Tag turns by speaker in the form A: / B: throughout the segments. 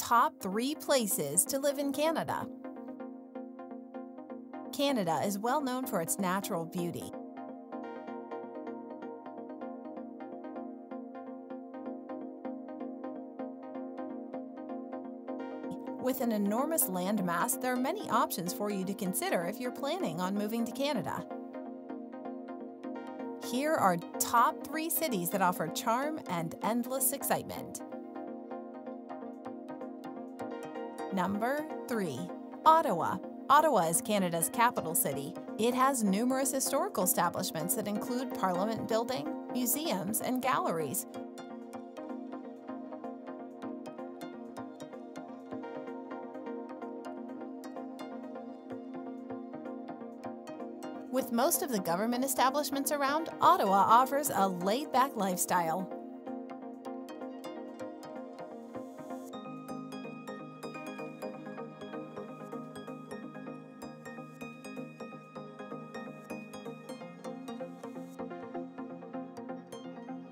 A: top 3 places to live in Canada. Canada is well known for its natural beauty. With an enormous landmass, there are many options for you to consider if you're planning on moving to Canada. Here are top 3 cities that offer charm and endless excitement. Number 3. Ottawa. Ottawa is Canada's capital city. It has numerous historical establishments that include Parliament Building, museums, and galleries. With most of the government establishments around, Ottawa offers a laid-back lifestyle.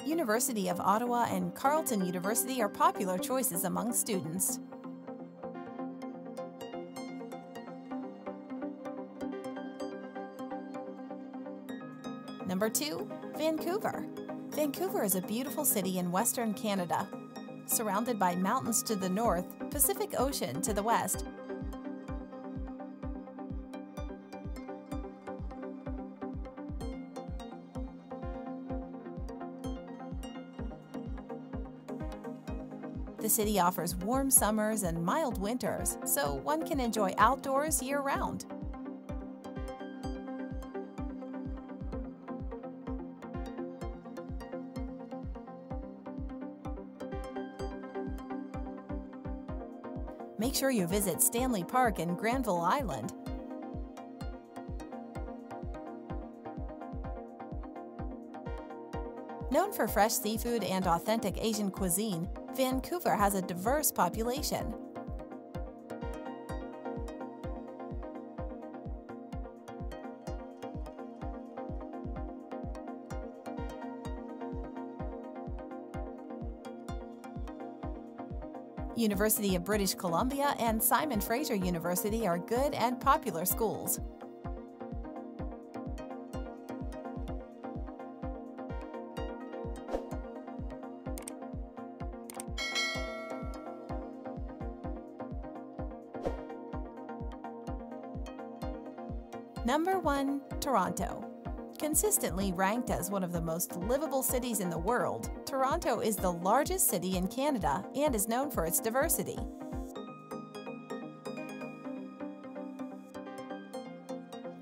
A: University of Ottawa and Carleton University are popular choices among students. Number 2. Vancouver. Vancouver is a beautiful city in Western Canada, surrounded by mountains to the north, Pacific Ocean to the west. The city offers warm summers and mild winters, so one can enjoy outdoors year-round. Make sure you visit Stanley Park and Granville Island. Known for fresh seafood and authentic Asian cuisine, Vancouver has a diverse population. University of British Columbia and Simon Fraser University are good and popular schools. Number 1. Toronto. Consistently ranked as one of the most livable cities in the world, Toronto is the largest city in Canada and is known for its diversity.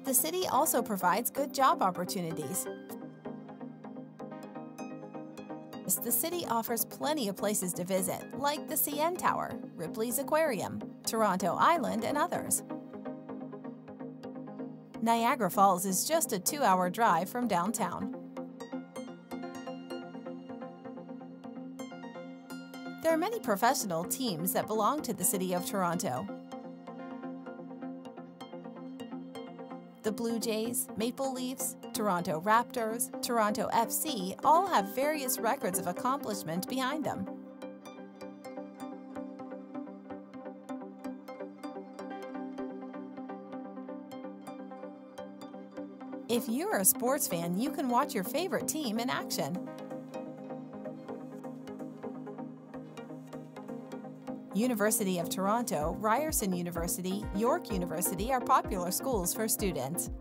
A: The city also provides good job opportunities. The city offers plenty of places to visit, like the CN Tower, Ripley's Aquarium, Toronto Island, and others. Niagara Falls is just a 2-hour drive from downtown. There are many professional teams that belong to the City of Toronto. The Blue Jays, Maple Leafs, Toronto Raptors, Toronto FC all have various records of accomplishment behind them. If you're a sports fan, you can watch your favorite team in action. University of Toronto, Ryerson University, York University are popular schools for students.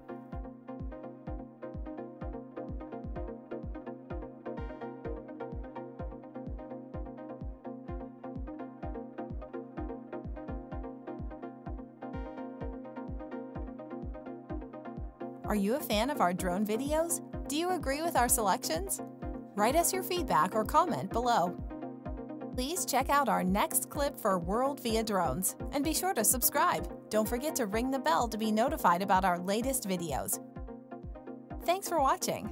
A: Are you a fan of our drone videos? Do you agree with our selections? Write us your feedback or comment below. Please check out our next clip for World via Drones, and be sure to subscribe. Don't forget to ring the bell to be notified about our latest videos. Thanks for watching.